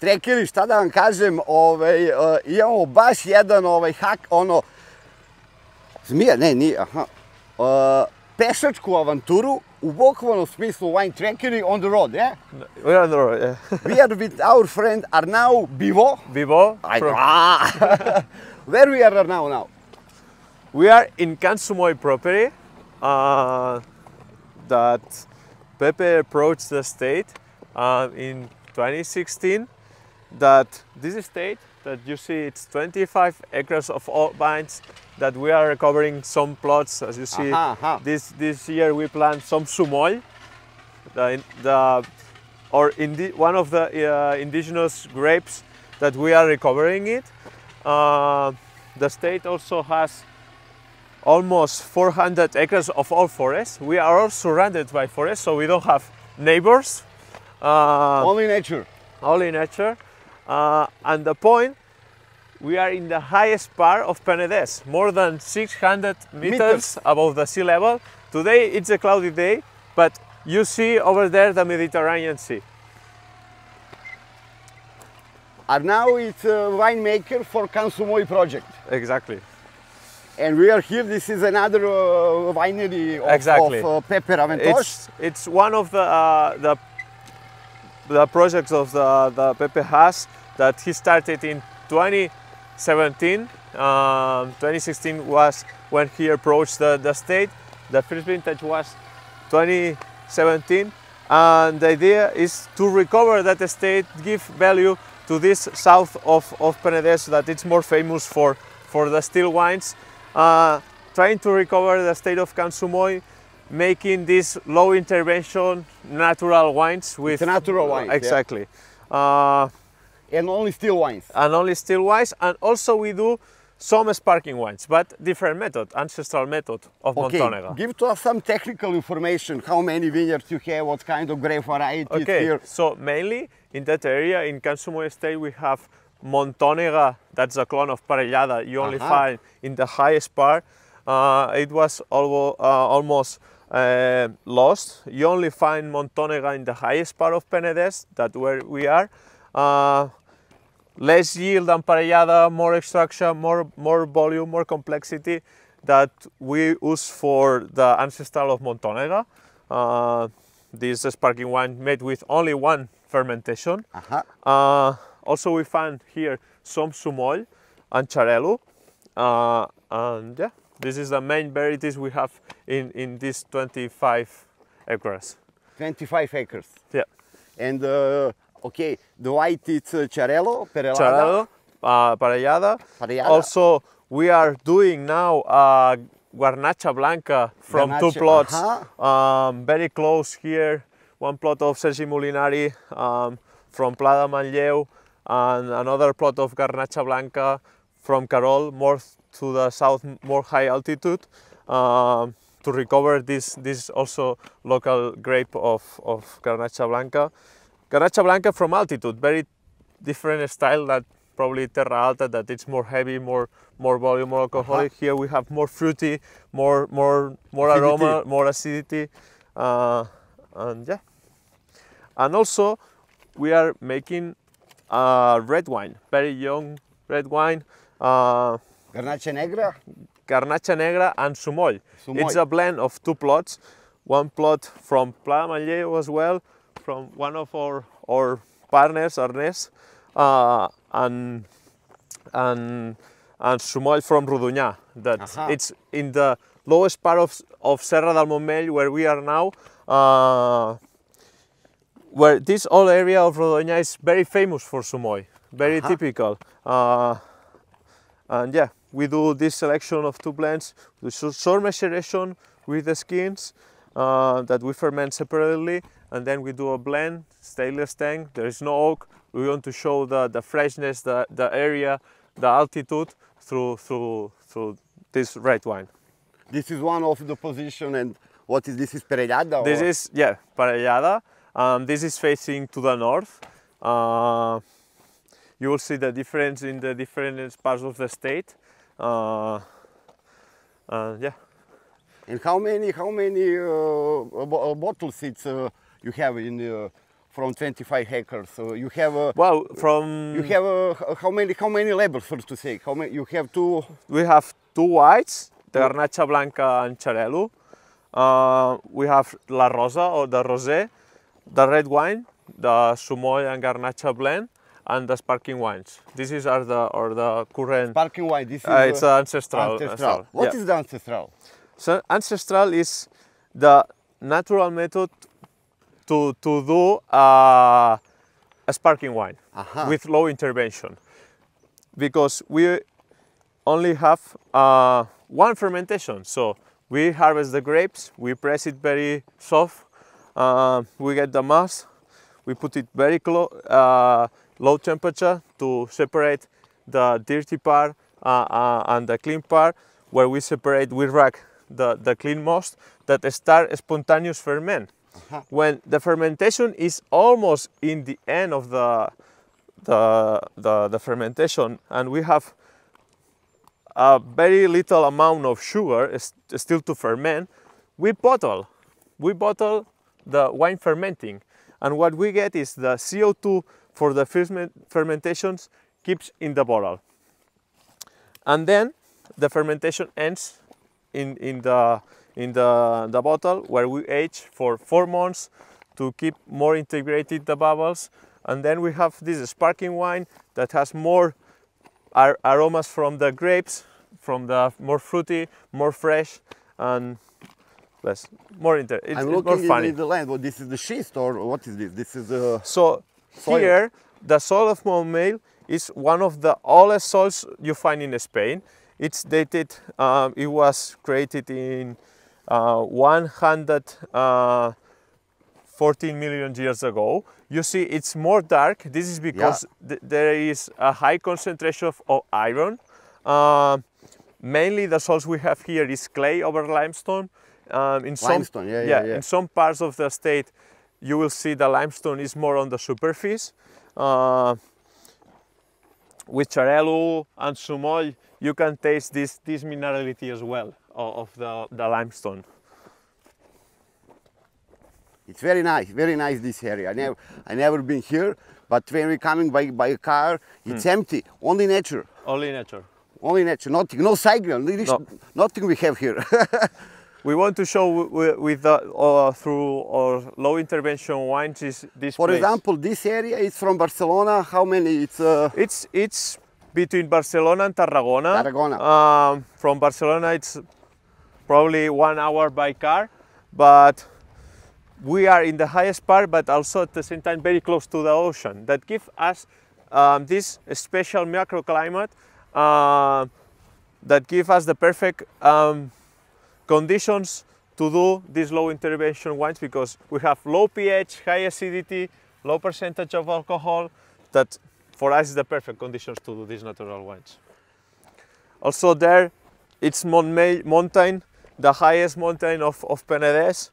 Trekeri, šta da vam kažem, imamo baš jedan hak, zmija, ne, nije, pešačku avanturu, u bukvalnom smislu wine trekeri on the road, yeah? We are on the road, yeah. We are with our friend Arnau Bivo. Bivo. Where we are now? We are in Kansumoy property that Pepe approached the state in 2016. That this estate that you see, it's 25 acres of all vines that we are recovering some plots, as you see. This year we plant some sumoy, one of the indigenous grapes that we are recovering it. The state also has almost 400 acres of all forests. We are all surrounded by forests, so we don't have neighbors. Only nature. Only nature. And the point, we are in the highest part of Penedès, more than 600 meters above the sea level. Today it's a cloudy day, but you see over there the Mediterranean Sea. Arnau is a winemaker for Kansumoy project. Exactly. And we are here, this is another winery of Pepe Raventosh. It's one of the projects of the Pepe has that he started in 2017. 2016 was when he approached the state. The first vintage was 2017, and the idea is to recover that estate, give value to this south of Penedès that it's more famous for the still wines, trying to recover the state of Kansumoy, making these low intervention natural wines with natural wines. Exactly. Yeah. And only still wines. And only still wines, and also we do some sparkling wines, but different method, ancestral method of Montonega. Give to us some technical information, how many vineyards you have, what kind of grape varieties here. So mainly in that area, in Kansumoy estate, we have Montonega, that's a clone of Parellada, you only find in the highest part. It was almost lost. You only find Montonega in the highest part of Penedès, that's where we are. Less yield than Parellada, more extraction, more volume, more complexity that we use for the ancestral of Montonega. This sparkling wine made with only one fermentation. Also we find here some Sumoy and Charello. And yeah, this is the main varieties we have in these 25 acres. 25 acres. Yeah. And okay, the white is Charello, Charello, Parellada. Also, we are doing now Garnacha Blanca from two plots, very close here. One plot of Sergi Molinari from Pla de Manlleu, and another plot of Garnacha Blanca from Carol, more to the south, more high altitude, to recover this also local grape of Garnacha Blanca. Garnacha Blanca from altitude, very different style that probably Terra Alta, that it's more heavy, more volume, more alcoholic. Here we have more fruity, more aroma, more acidity, and yeah. And also we are making red wine, very young red wine. Garnacha Negra? Garnacha Negra and Sumoy. It's a blend of two plots. One plot from Pla de Manlleu as well, from one of our partners, Ernest, and Sumoy from Rodonyà. It's in the lowest part of Serra del Montmell, where we are now, where this whole area of Rodonyà is very famous for Sumoy, very typical. And yeah, we do this selection of two blends, we do short maceration with the skins that we ferment separately, and then we do a blend, stainless tank. There is no oak. We want to show the freshness, the area, the altitude through this red wine. This is one of the position, and what is this? Is Parellada? This is, yeah, Parellada. This is facing to the north. You will see the difference in the different parts of the state. Yeah. And how many bottles you have in from 25 hectares? So you have well, from you have how many labels, first to say? How many you have? Two. We have two whites, the Garnacha Blanca and Xarel·lo. We have La Rosa or the Rosé, the red wine, the Sumoy and Garnacha blend, and the sparkling wines. This is the current Sparkling wine. This is it's ancestral. What is the ancestral? So ancestral is the natural method to do a sparkling wine with low intervention, because we only have one fermentation. So we harvest the grapes, we press it very soft, we get the mass, we put it very low temperature to separate the dirty part and the clean part, where we rack the clean most that start spontaneous ferment. When the fermentation is almost in the end of the fermentation, and we have a very little amount of sugar still to ferment, we bottle the wine fermenting, and what we get is the CO2 for the fermentations keeps in the bottle, and then the fermentation ends in the bottle, where we age for 4 months to keep more integrated the bubbles, and then we have this sparkling wine that has more aromas from the grapes, from the more fruity, more fresh, and less more it's I'm more funny. In the land. Well, this is the schist, or what is this? This is the so soil. Here the soil of Montmell is one of the oldest soils you find in Spain. It's dated. It was created in 114 million years ago. You see, it's more dark. This is because there is a high concentration of iron. Mainly the soils we have here is clay over limestone. In some parts of the state, you will see the limestone is more on the superficie. With Xarel·lo and Sumoy, you can taste this minerality as well of the limestone. It's very nice this area. I never been here, but when we're coming by car, it's empty. Only nature. Only nature. Only nature. Nothing. No cycle. Nothing we have here. We want to show with through our low intervention wines is this. For place. example, this area is from Barcelona. How many? It's between Barcelona and Tarragona. From Barcelona, it's probably 1 hour by car, but we are in the highest part, but also at the same time very close to the ocean. That gives us this special microclimate that gives us the perfect conditions to do these low intervention wines, because we have low pH, high acidity, low percentage of alcohol. That for us is the perfect conditions to do these natural wines. Also there, it's mountain, the highest mountain of Penedès,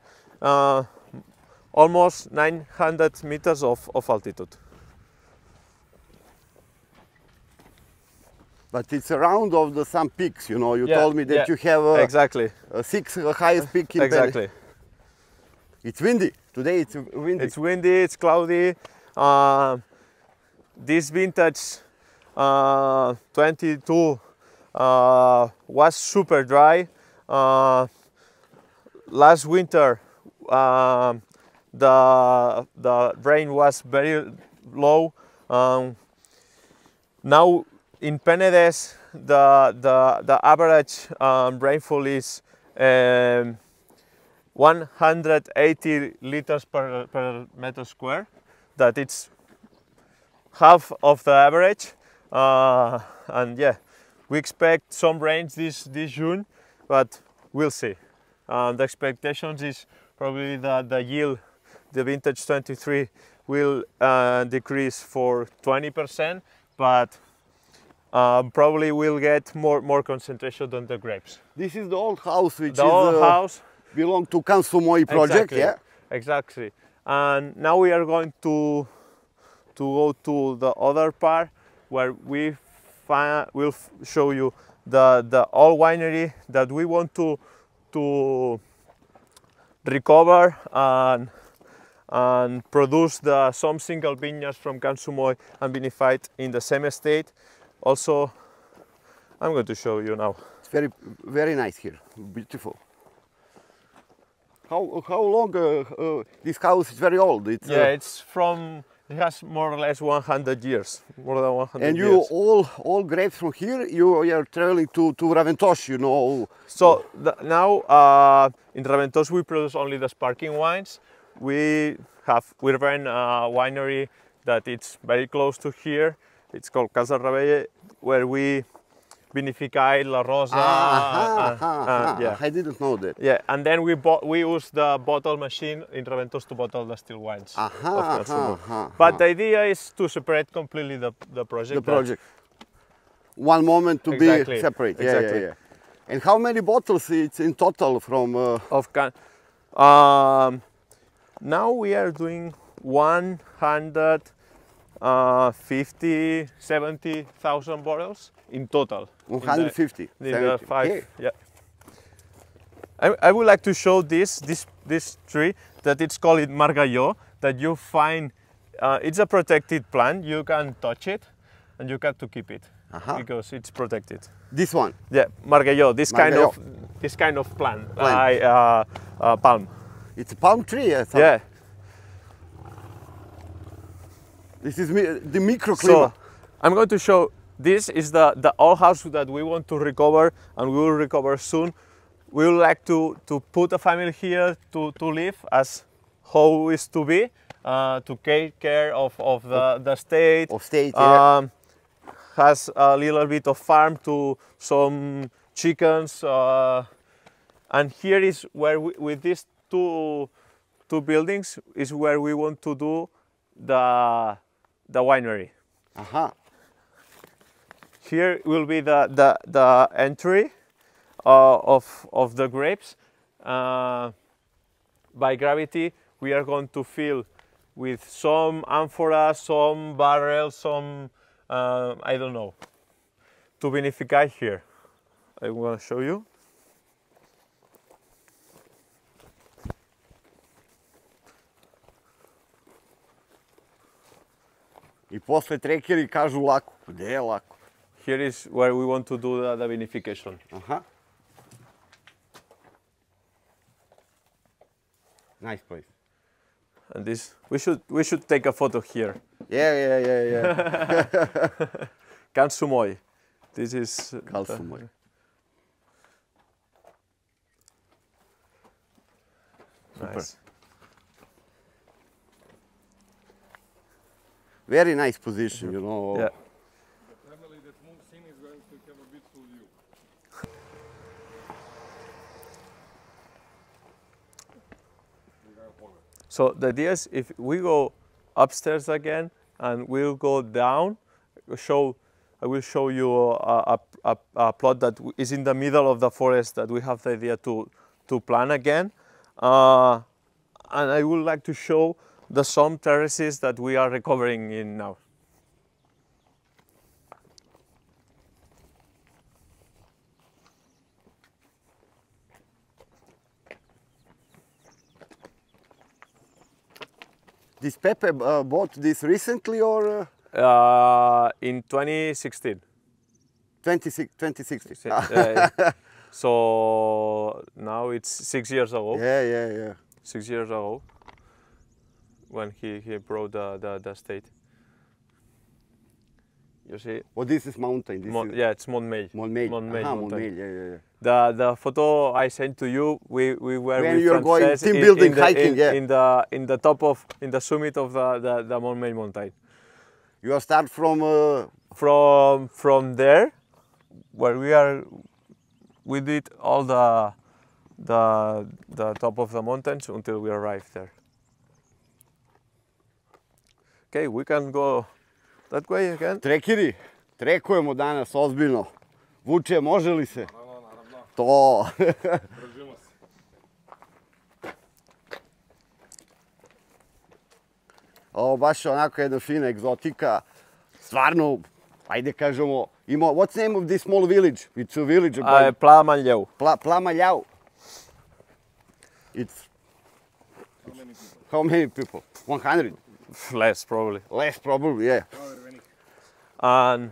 almost 900 meters of altitude. But it's around of some peaks, you know. You told me that you have exactly 6 highest peak in exactly. It's windy. Today it's windy. It's windy, it's cloudy. This vintage 22 was super dry. Last winter the rain was very low. Now in Penedès the average rainfall is 180 liters per meter square. That it's half of the average, and yeah, we expect some rains this June, but we'll see. The expectations is probably that the yield, the vintage 23, will decrease for 20%, but probably we'll get more concentration on the grapes. This is the old house, which belong to Sumoy project, exactly, Exactly. And now we are going to go to the other part where we'll show you the old winery that we want to recover and produce some single vineyards from Kansumoy and vinify in the same estate. Also, I'm going to show you now. It's very, very nice here. Beautiful. How long this house is very old? It's, it has more or less 100 years, more than 100 years. And you all grapes from here, you are traveling to Raventosh, you know. So now in Raventosh we produce only the sparkling wines. We're in a winery that it's very close to here. It's called Casa Rabelle, where we vinify La Rosa. Yeah. I didn't know that. Yeah, and then we use the bottle machine in Raventosh to bottle the still wines. But the idea is to separate completely the project. The project. One moment to be separate. Exactly. Yeah. And how many bottles it's in total from? Now we are doing 150,000-70,000 bottles in total. 150. Yeah. I would like to show this tree that it's called Margallo, that you find. It's a protected plant. You can touch it, and you got to keep it because it's protected. This one. Yeah, Margallo. This kind of plant. Palm. It's a palm tree. Yeah. This is the microclimate. So I'm going to show. This is the old house that we want to recover, and we will recover soon. We would like to put a family here to live as how is to be, to take care of the state. Has a little bit of farm to some chickens, and here is where with these two buildings is where we want to do the winery. Here will be the entry of the grapes. By gravity, we are going to fill with some amphoras, some barrels, some I don't know, to vinify here. I'm going to show you. I posle trekeri kažu lako. Gde je lako? Here is where we want to do the vinification. Nice place. And this, we should take a photo here. Yeah. Kansumoy. This is Kansumoy. Nice. Very nice position, you know. Yeah. The family that moves in is going to have a beautiful view. So the idea is if we go upstairs again and we'll go down, I will show you a plot that is in the middle of the forest that we have the idea to plant again. And I would like to show some terraces that we are recovering in now. This Pepe bought this recently or? In 2016. 2016. So now it's 6 years ago. Yeah. 6 years ago, when he brought the estate. You see? Well, this is mountain. Yeah, it's Montmeil. Montmeil, yeah. The photo I sent to you, we were when with you're going team building, hiking, in the summit of the Montmeil mountain. You start from there, where we did all the top of the mountains until we arrived there. Okay, we can go that way again. Trekeri, trekujemo danas ozbiljno. Vuče, može li se? Naravno. To. Držimo se. Ovo baš onako jedna fina egzotika. Stvarno, ajde kažemo, What's the name of this small village? It's a village. Plamaljau. Plamaljau. It's How many people? how many people? 100. Less probably. Less probably, yeah. And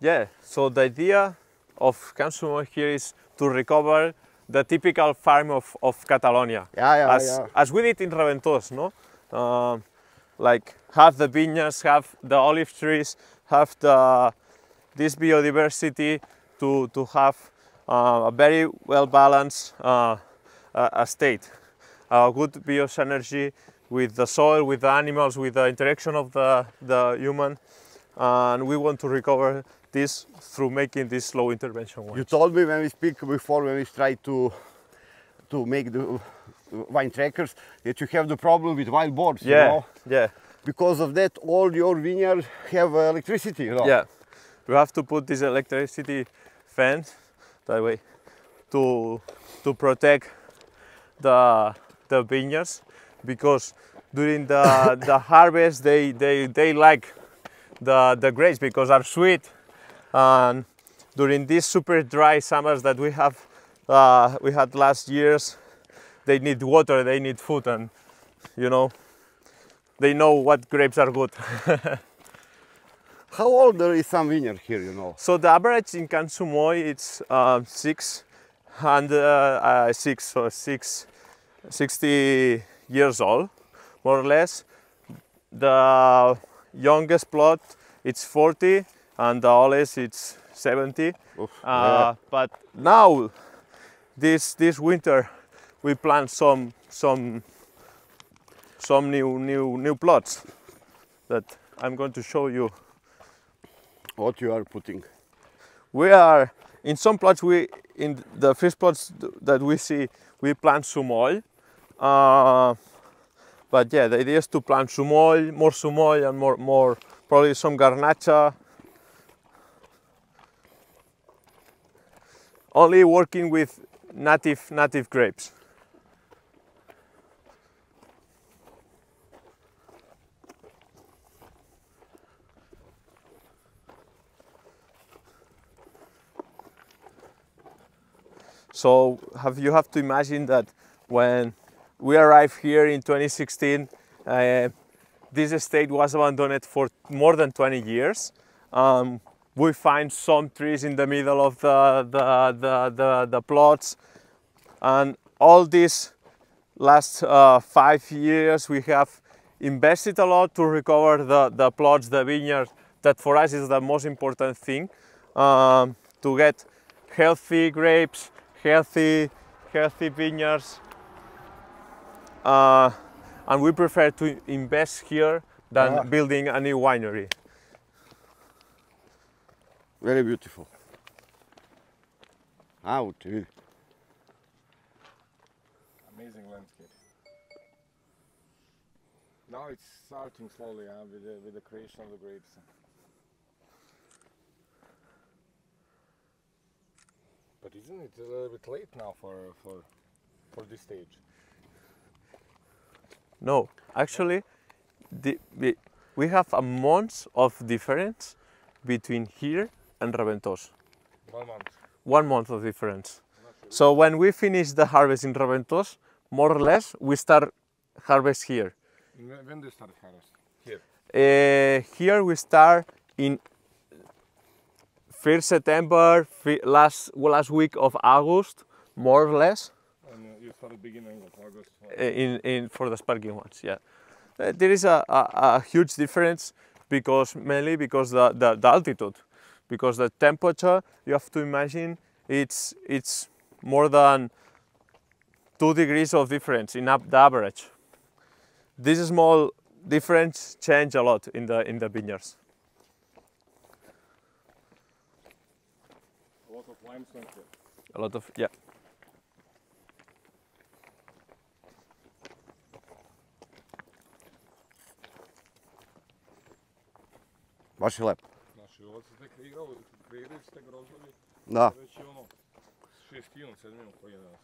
yeah, so the idea of consumo here is to recover the typical farm of Catalonia. As we did in Raventós, no? Like have the vineyards, have the olive trees, have this biodiversity to have a very well balanced state, a good biosynergy with the soil, with the animals, with the interaction of the human, and we want to recover this through making these slow intervention wines. You told me when we speak before, when we try to make the wine trackers, that you have the problem with wild boars. Yeah, you know? yeah. Because of that, all your vineyards have electricity. You know? Yeah, we have to put this electricity fence that way to protect the vineyards, because during the harvest they like the grapes because are sweet, and during these super dry summers that we had last years, they need water, they need food, and you know, they know what grapes are good. How old is some vineyard here, you know? So the average in Kansumoy it's 60 years old, more or less. The youngest plot it's 40, and the oldest it's 70. Oof, yeah. But now, this winter, we plant some new plots that I'm going to show you. What you are putting? We are in some plots. In the first plots that we see, we plant sumoil. But yeah, the idea is to plant sumoil, and more probably some garnacha. Only working with native grapes. So you have to imagine that when we arrived here in 2016, this estate was abandoned for more than 20 years. We find some trees in the middle of the plots, and all these last 5 years we have invested a lot to recover the plots, the vineyards. That for us is the most important thing, to get healthy grapes, healthy vineyards, and we prefer to invest here than building a new winery. Very beautiful. Out. Amazing landscape. Now it's starting slowly with the creation of the grapes. But isn't it a little bit late now for this stage? No, actually, we have a month of difference between here and Raventós. 1 month. 1 month of difference. So when we finish the harvest in Raventós, more or less, we start harvest here. When do you start harvest? Here? Here we start in 1st September, last week of August, more or less. And you start beginning of August? For the sparkling ones, yeah. There is a huge difference mainly because the altitude, because the temperature, you have to imagine it's more than 2 degrees of difference in the average. This small difference change a lot in the vineyards. A lot of limestone here. A lot of, yeah. Baš je lepo. Znači, ovo se tek kreiraju se tek groždovi. Da. Već je ono 6. 7. koji je danas.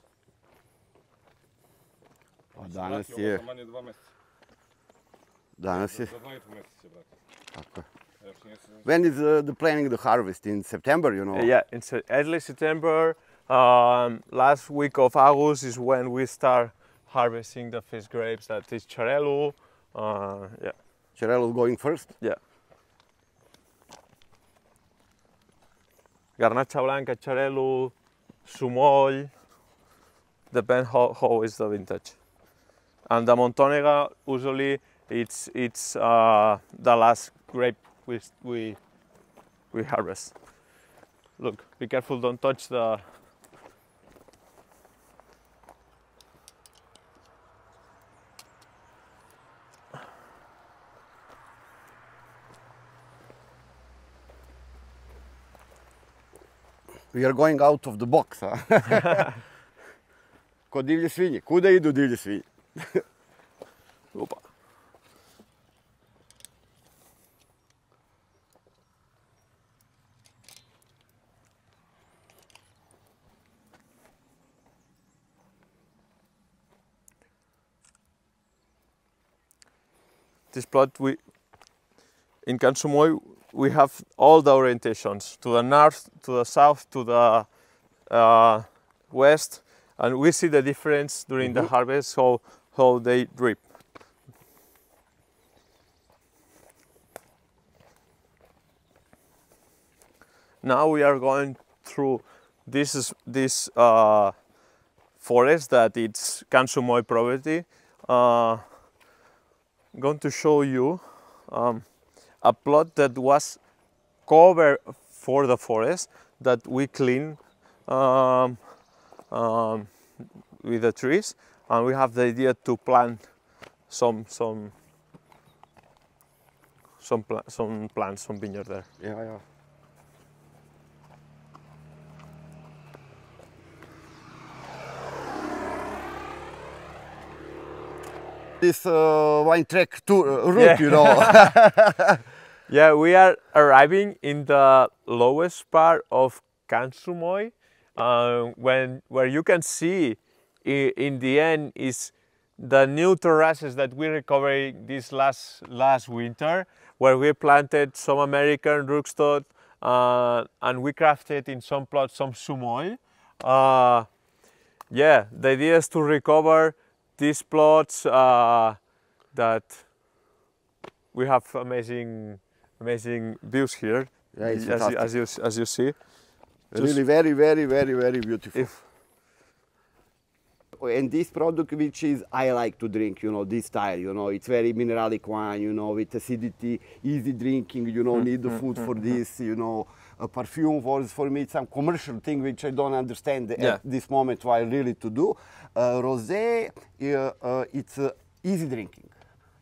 A danas Ovo je... za manje 2 mjeseca. Danas je... Za 2,5 mjeseca će brati. Tako je. When is the planning the harvest? In September, you know? Yeah, in early September. Last week of August is when we start harvesting the first grapes. That is Xarel·lo. Yeah. Xarel·lo going first? Yeah. Garnacha Blanca, Xarel·lo, Sumoll, depends how is the vintage. And the Montònega, usually it's the last grape we harvest. Look, be careful, don't touch the... We are going out of the box, huh? Ko divlje svinje. Kuda idu divlje svinje? Opa. This plot, in Can Sumoll, we have all the orientations, to the north, to the south, to the west, and we see the difference during the harvest, how they drip. Now we are going through this forest that it's Can Sumoll property. I'm going to show you a plot that was covered for the forest that we clean with the trees, and we have the idea to plant some plants, some vineyard there. Yeah. This wine track route, you know. Yeah, we are arriving in the lowest part of Can Sumoll, where you can see in the end is the new terraces that we recovered this last winter, where we planted some American rootstock and we crafted in some plots some Sumoll. Yeah, the idea is to recover these plots that we have amazing views here. Yeah, it's as you see. Really very beautiful. And this product, which is I like to drink, you know, this style, you know, it's very mineralic wine, you know, with acidity, easy drinking, you know, need the food for this, you know. A perfume was for me some commercial thing which I don't understand at this moment why really to do. Rosé, it's easy drinking.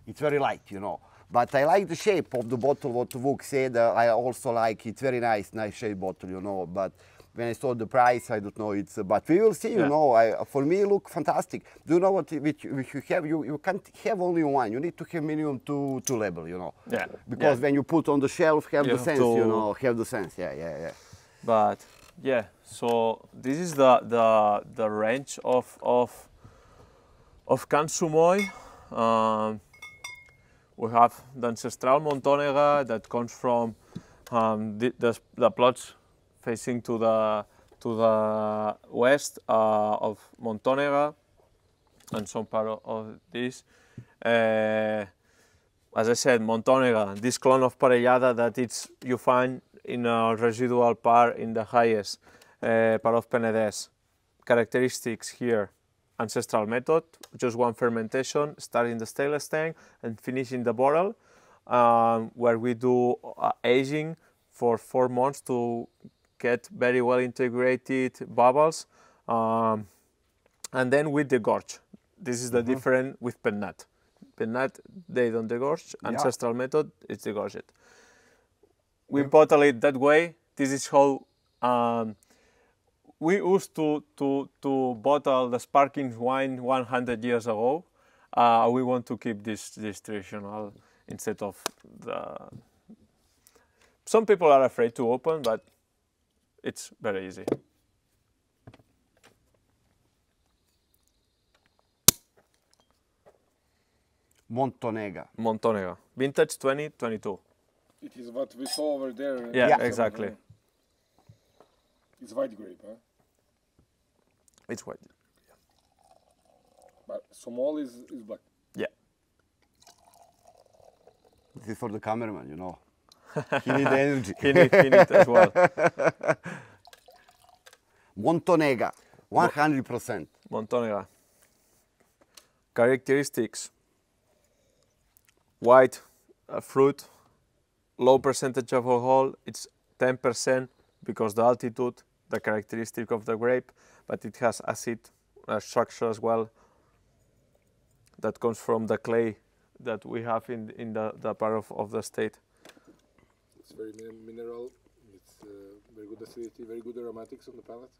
It's very light, you know. But I like the shape of the bottle, what Vuk said. I also like it's very nice shape bottle, you know. But when I saw the price, I don't know. But we will see, you know. For me, look fantastic. Do you know what which you have? You can't have only one. You need to have minimum two label, you know. Yeah. Because when you put on the shelf, have the sense, you know. Have the sense. Yeah. But yeah, so this is the range of Can Sumoll. We have the ancestral Montònega that comes from the plots facing to the west of Montònega and some part of this. As I said, Montònega, this clone of Parellada that you find in a residual part in the highest part of Penedès. Characteristics here. Ancestral method, just one fermentation, starting the stainless tank and finishing the bottle, where we do aging for 4 months to get very well integrated bubbles, and then with the gorge. This is the difference with Pennat. Pennat, they don't degorge. Ancestral method, it's degorged. We bottle it that way. This is how we used to bottle the sparkling wine 100 years ago. We want to keep this traditional instead of the... Some people are afraid to open, but it's very easy. Montònega. Montònega, vintage 2022. It is what we saw over there. Yeah, exactly. It's white grape, huh? It's white. But small is black. Yeah. This is for the cameraman, you know. He needs energy. he need as well. Montonega, 100%. Montonega. Characteristics. White fruit, low percentage of alcohol. It's 10% because the altitude, the characteristic of the grape, but it has acid structure as well. That comes from the clay that we have in the part of the state. It's very mineral. It's very good acidity, very good aromatics on the palate.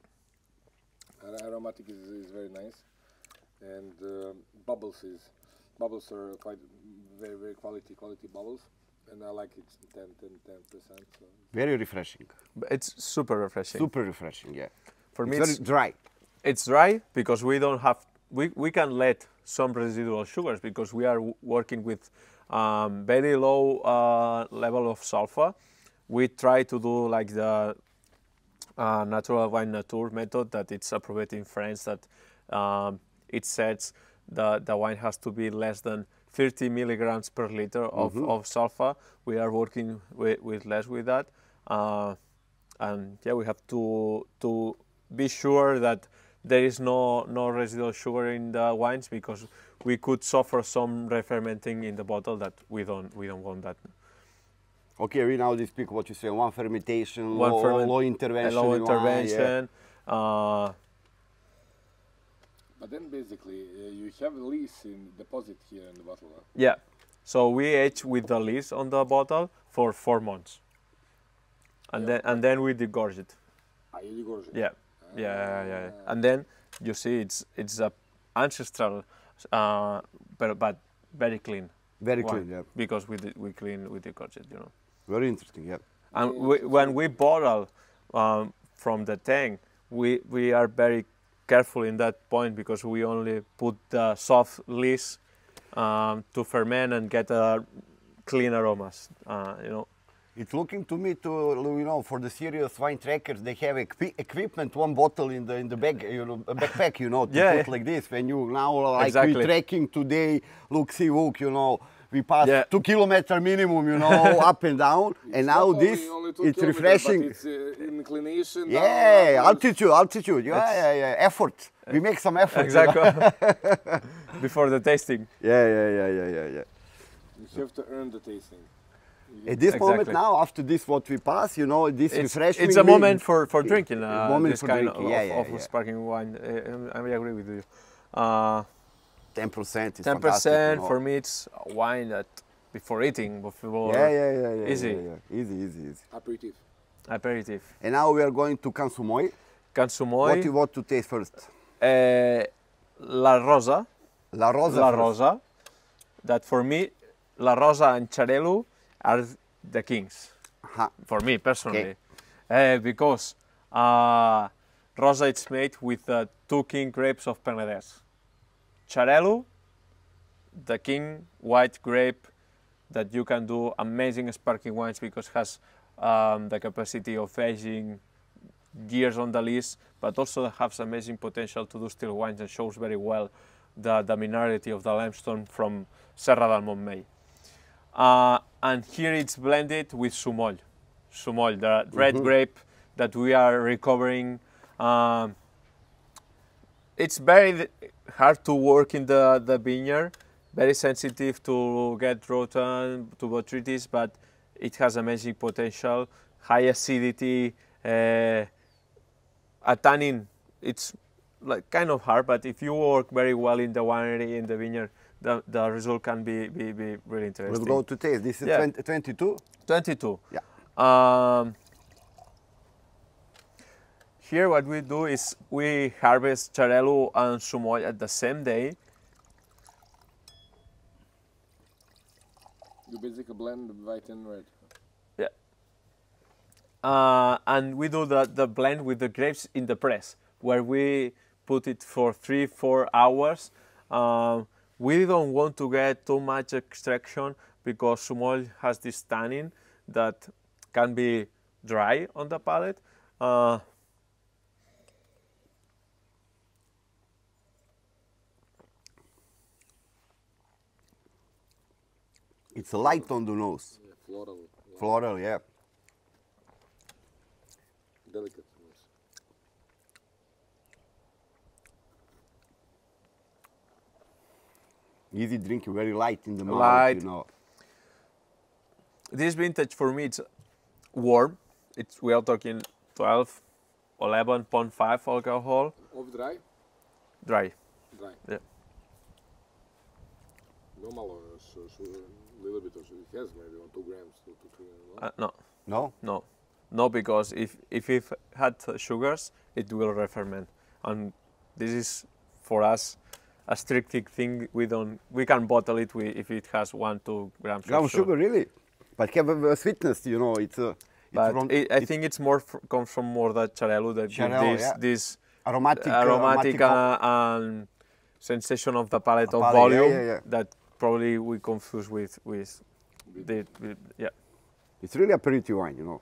Aromatic is very nice, and bubbles are quite very quality bubbles, and I like it 10%. So. Very refreshing. It's super refreshing. Super refreshing, yeah. For me, it's very dry. It's dry because we don't have. We can let some residual sugars because we are working with very low level of sulfur. We try to do like the natural wine nature method that it's approved in France, that it says the wine has to be less than 30 milligrams per liter of sulfur. We are working with less with that, and yeah, we have to be sure that there is no residual sugar in the wines, because we could suffer some re-fermenting in the bottle that we don't want that. Okay, we now speak what you say, one fermentation, low intervention. Low intervention. But then basically you have a lees in deposit here in the bottle. Huh? Yeah, so we age with the lees on the bottle for 4 months, and then we degorge it. You degorge it? Yeah. Yeah. And then you see it's a ancestral, but very clean. Very wine, clean, yeah. Because we degorge it, you know. Very interesting, yeah. And when we bottle from the tank, we are very careful in that point, because we only put the soft lees to ferment and get clean aromas, you know. It's looking to me for the serious wine trackers, they have equipment, one bottle in the bag, you know, a backpack, you know, to put like this. When you now we tracking today, look, you know, we pass 2 kilometers minimum, you know, up and down, and now this, it's refreshing. But it's inclination. Yeah, altitude, yeah, effort. We make some effort. Exactly. Before the tasting. Yeah. You have to earn the tasting. At this moment now, after this what we pass, you know, this refreshing. It's a moment for drinking this kind of sparkling wine. I agree with you. 10% is 10% fantastic, for me, it's a wine that before eating, before easy. Easy. Aperitif. And now we are going to Cansumoy. Cansumoy. What you want to taste first? La Rosa. La Rosa. La Rosa. That for me, La Rosa and Xarel·lo are the kings. For me personally, because Rosa it's made with 2 king grapes of Penedès. Xarel·lo, the king white grape that you can do amazing sparkling wines, because it has the capacity of aging years on the lees, but also has amazing potential to do still wines, and shows very well the minerality of the limestone from Serra del Montmell. And here it's blended with Sumol, the red grape that we are recovering. It's very hard to work in the vineyard, very sensitive to get rotten, to botrytis, but it has amazing potential, high acidity, a tannin. It's like kind of hard, but if you work very well in the winery, in the vineyard, the result can be really interesting. We'll go to taste. This is 22? 22. Yeah. Here what we do is we harvest Xarel·lo and Sumol at the same day. You basically blend white and red. Yeah. And we do the blend with the grapes in the press, where we put it for 3-4 hours. We don't want to get too much extraction, because Sumol has this tannin that can be dry on the palate. It's light on the nose. Yeah, floral. Floral, yeah. Delicate. Easy drinking, very light in the mouth, Light. you know. This vintage for me, it's warm. We are talking 12, 11.5 alcohol. Of dry? Dry. Dry. Yeah. Normal, so a little bit of, it has maybe 2 grams, 2 to 3 grams. No? No. No, because if it had sugars, it will re-ferment. And this is, for us, a strict thing. We can bottle it if it has 1-2 grams of Sugar, really? But have a sweetness, you know, I think it's more comes from more the Xarel·lo that gives this aromatic and sensation of the palate of volume that probably we confuse with yeah. It's really aperitif wine, you know.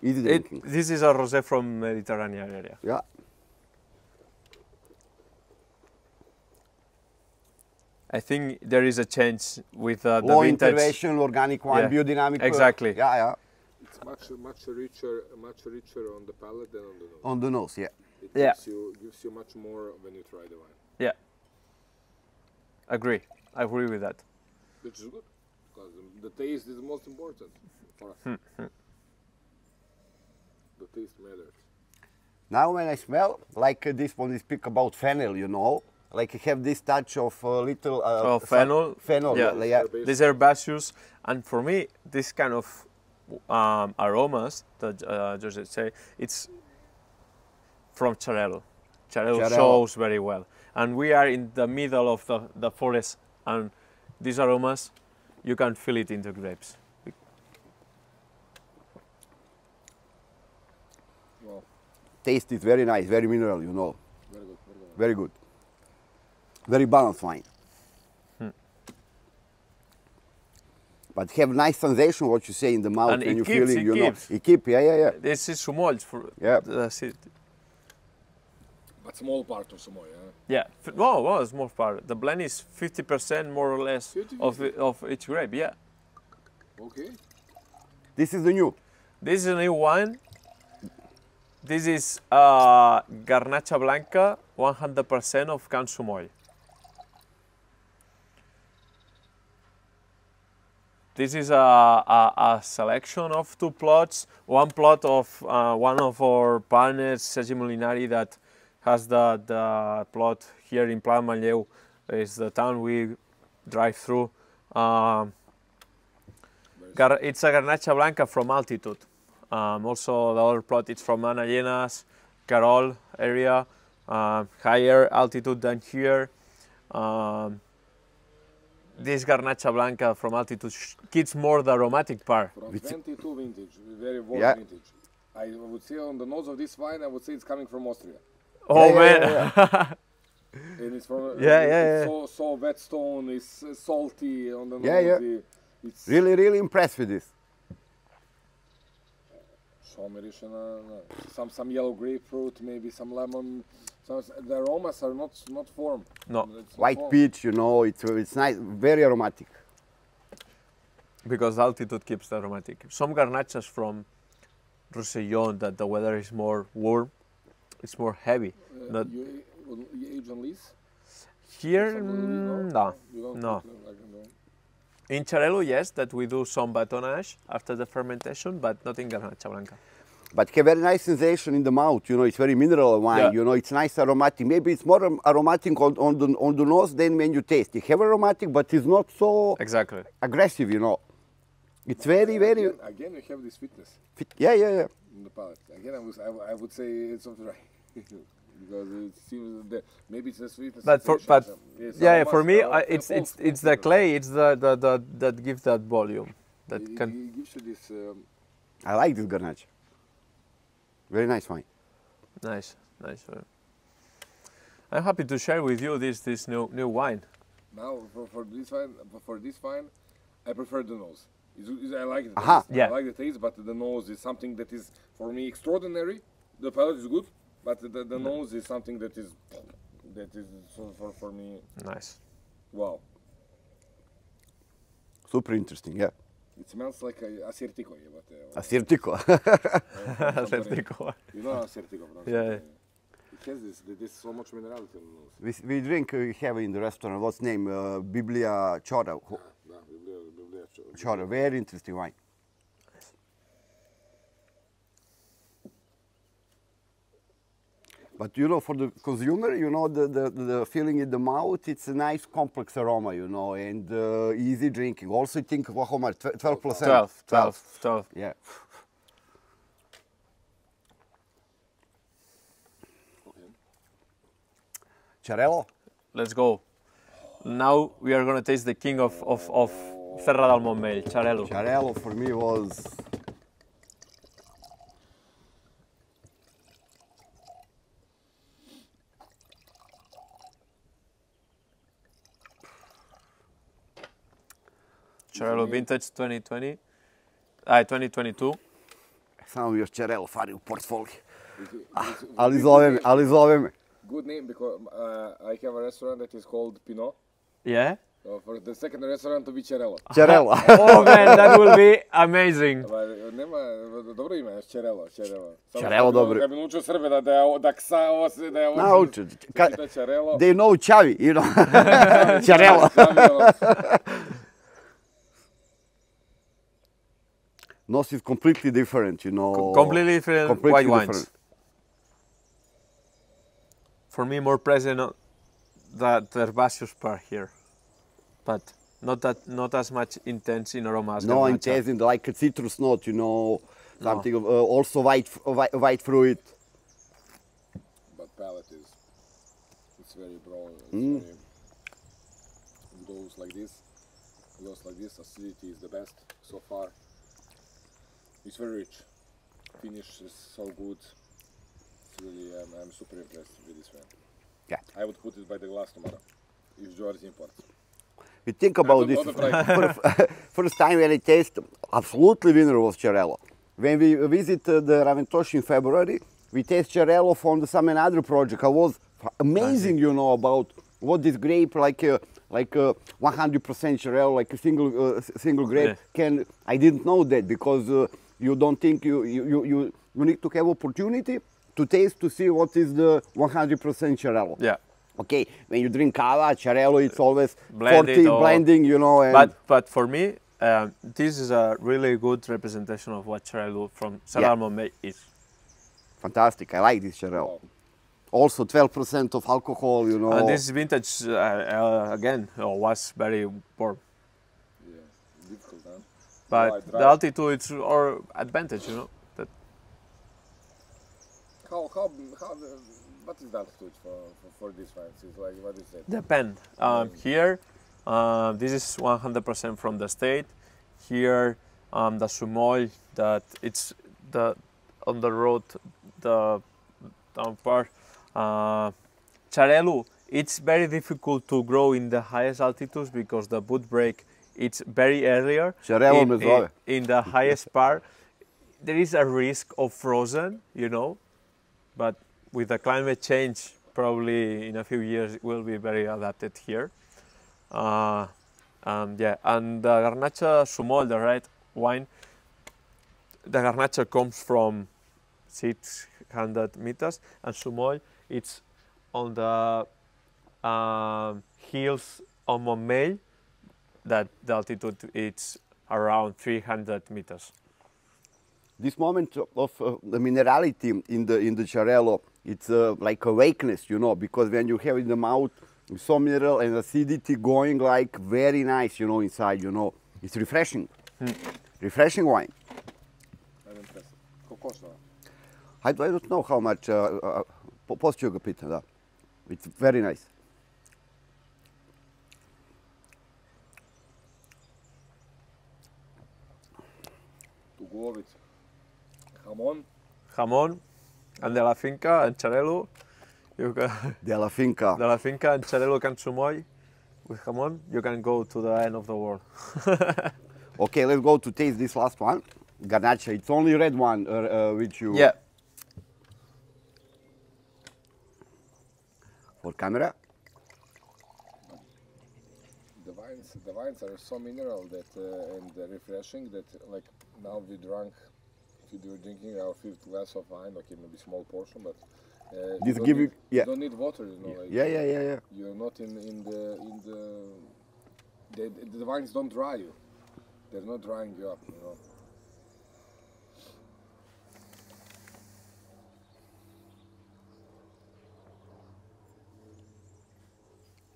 Easy drinking. This is a rosé from Mediterranean area. Yeah. I think there is a change with the low vintage. intervention, organic wine, biodynamic. Exactly. Yeah. It's much richer on the palate than on the nose. On the nose, yeah. It gives you much more when you try the wine. Yeah. I agree with that. Which is good, because the taste is the most important for us. The taste matters. Now when I smell, like this one, we speak about fennel, you know, like you have this touch of little fennel. Fennel, yeah. These herbaceous, and for me, this kind of aromas that Jose say, it's from Xarel·lo. Xarel·lo shows very well, and we are in the middle of the forest, and these aromas, you can feel it in the grapes. Well, taste is very nice, very mineral, you know. very good. Very good. Very balanced wine. But have nice sensation, what you say in the mouth, and when you keeps, feel it, you keeps. know. It keeps, yeah. This is Sumold for that's it. But small part of Samoa, Yeah, well, a small part. The blend is 50% more or less 50%? of each grape, yeah. Okay. This is the new. This is a new wine. This is Garnacha Blanca, 100% of Can Sumoll. This is a selection of 2 plots. One plot of one of our partners, Sergi Molinari, that has the plot here in Pla Manlleu, is the town we drive through. It's a Garnacha Blanca from altitude. Also, the other plot is from Ana Llenas, Carol area, higher altitude than here. This Garnacha Blanca from altitude gets more the aromatic part. From 22 vintage, very warm vintage. I would say on the nose of this wine, I would say it's coming from Austria. Oh man! And it's from It's so wet stone, it's salty on the nose. It's really impressed with this. Some yellow grapefruit, maybe some lemon. So the aromas are not formed. No. White peach, you know, it's nice, very aromatic. Because altitude keeps the aromatic. Some Garnachas from Roussillon, that the weather is more warm, it's more heavy. You age on lees? Here, no. In Xarel·lo, yes, that we do some batonnage after the fermentation, but not in Garnacha Blanca. But have very nice sensation in the mouth, you know, it's very mineral wine, you know, it's nice aromatic. Maybe it's more aromatic on the nose than when you taste. It have aromatic, but it's not so aggressive, you know. It's very... Again, you have this sweetness. Yeah. In the palate. Again, I would say it's of dry. Because it seems that maybe it's a sweetness. But for me, it's the clay. It's the that gives that volume. That it gives you this. I like this Garnacha. Very nice wine. Nice. I'm happy to share with you this new wine. Now for this wine, I prefer the nose. I like the Aha. taste. I like the taste, but the nose is something that is for me extraordinary. The palate is good, but the nose is something that is for me. Nice. Wow. Super interesting, yeah. It smells like asirtiko. Asirtiko. Asirtiko. You know asirtiko? Yeah. It has this so much minerality in the nose. We drink, we have in the restaurant, what's the name? Biblia Chora. Biblia Chora, very interesting wine. But you know, for the consumer, you know, the feeling in the mouth, it's a nice complex aroma, you know, and easy drinking. Also, I think, how much? 12%? 12. Yeah. Ciarello? Let's go. Now we are going to taste the king of Serra del Montmell, Ciarello. Ciarello for me was... Ciarello vintage 2020, 2022. Samo još Ciarello fari u portfolio. Ali zove me. Good name because I have a restaurant that is called Pinot. Yeah? So for the second restaurant to be Ciarello. Ciarello. Oh man, that will be amazing. Nema, dobro ime, Ciarello. Ciarello dobro. Kad bi naučio Srbe da ksa ovo se, da je ovo... Naučio. Ciarello. They know Chavi, you know. Ciarello. Nose is completely different, you know. Completely different white wines. Different. For me, more present that herbaceous part here, but not as much intense in aroma as No Garnacha. intense, in like a citrus note, you know, something of, also white fruit. But palate is, it's very broad. It's very, goes like this. Acidity is the best so far. It's very rich. Finish is so good. It's really, I'm super impressed with this one. Yeah. I would put it by the glass tomorrow. If George imports. We think about this. First time when I taste, absolutely winner was Ciarello. When we visit the Raventosh in February, we taste Ciarello from some another project. It was amazing, you know, about what this grape, like 100% Ciarello, like a single grape can. I didn't know that because you don't think you need to have opportunity to taste to see what is the 100% Ciarello. Yeah. Okay, when you drink cava, Ciarello, it's always Blended 40 blending, you know. And but for me, this is a really good representation of what Ciarello from Serra del Montmell is. Fantastic, I like this Ciarello. Also 12% of alcohol, you know. And this vintage, again, was very warm. Yeah, difficult, huh? But the altitude is our advantage, you know. That what is the altitude for these wines? It's like, what is it? depend. Here, this is 100% from the state. Here, the Sumol, that it's on the road, the down part. Ciarello, it's very difficult to grow in the highest altitudes because the wood break it's very earlier. In the highest part, there is a risk of frozen, you know, but with the climate change, probably in a few years it will be very adapted here. Yeah, and the Garnacha Sumol, the red wine, the Garnacha comes from 600 meters, and Sumol, it's on the hills of Montmell, that the altitude is around 300 meters. This moment of the minerality in the Ciarello, it's like awakeness, you know, because when you have in the mouth so mineral and acidity going like very nice, you know, inside, you know, it's refreshing. Refreshing wine. I'm impressed. Kokošno. I don't know how much, post ću ga pitam, da. It's very nice. To go with jamon. Jamon, and de la finca, and Ciarello. De la finca. De la finca and Ciarello can Sumol with jamon, you can go to the end of the world. Okay, let's go to taste this last one. Garnacha, it's only red one which you... Yeah. For camera. The wines are so mineral that and refreshing that like now we drank. If you were drinking our 5th glass of wine, okay, maybe small portion, but this give you, yeah. You don't need water, you know. Like, yeah. You're not in the wines don't dry you. They're not drying you up, you know.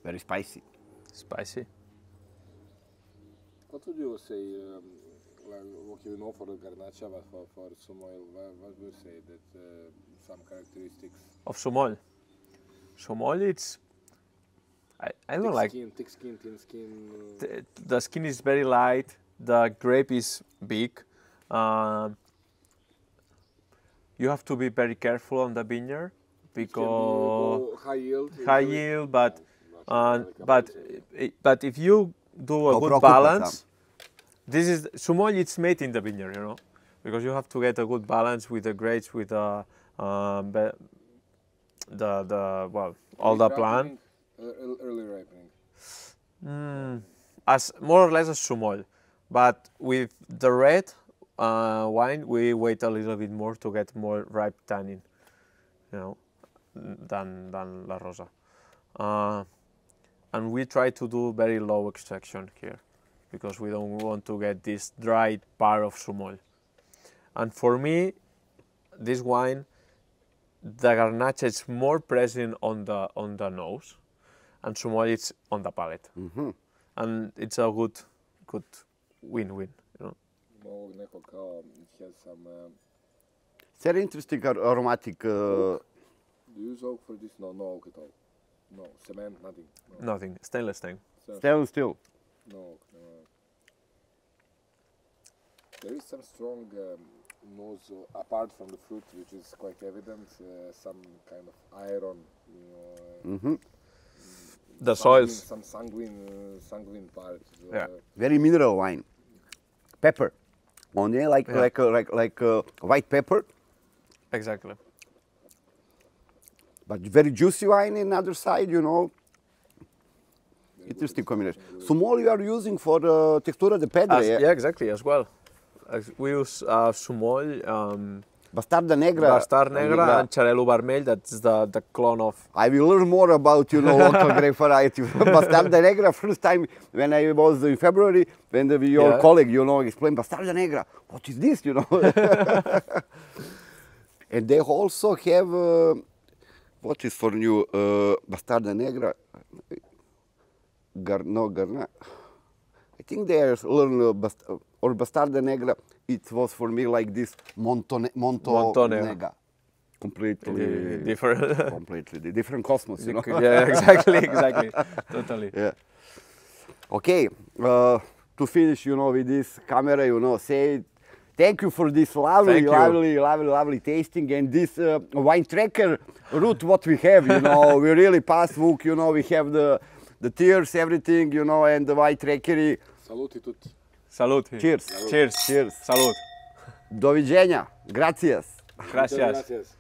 Very spicy. Spicy. What would you say, like, okay, we know for the Garnacha, but for Somol, what would you say that some characteristics? Of Somol? Somol, it's, I don't like... Thick skin, thin skin. The skin is very light, the grape is big. You have to be very careful on the vineyard because... High yield. High yield, but if you do a good balance, this is Somol. It's made in the vineyard, you know, because you have to get a good balance with the grapes, with all the plant. Early ripening. As more or less as Somol, but with the red wine, we wait a little bit more to get more ripe tannin, you know, than La Rosa. And we try to do very low extraction here because we don't want to get this dried part of Somol. And for me, this wine, the Garnacha is more present on the nose, and Somol is on the palate. And it's a good win-win, you know. It has some. It's very interesting aromatic. Do you use oak for this? No oak at all. No, cement, nothing. No. Nothing, stainless steel. Stainless steel. No. There is some strong nose apart from the fruit, which is quite evident. Some kind of iron, you know. The soils. Some sanguine part. Yeah. Very mineral wine. Pepper. Only like white pepper. Exactly. But very juicy wine in the other side, you know. Interesting combination. Somol you are using for textura de pedra, yeah, exactly, as well. We use Somol, Bastarda Negra. Bastarda Negra and Xarel·lo Vermell, that's the clone of... I will learn more about, you know, local grape variety. Bastarda Negra, first time when I was in February, when your colleague, you know, explained Bastarda Negra. What is this, you know? And they also have... what is for you, Bastarda Negra? Garna. I think they are or Bastarda Negra. It was for me like this Montonega. Completely different. Completely different cosmos, you know. Yeah, exactly, totally. Yeah. Okay, to finish, you know, with this camera, you know, say. Thank you for this lovely tasting and this wine tracker route what we have, you know. We really passbook, you know, we have the tiers, everything, you know, and the wine trackery. Saluti tutti. Saluti. Cheers. Cheers. Cheers. Salut. Doviđenja. Gracias. Gracias.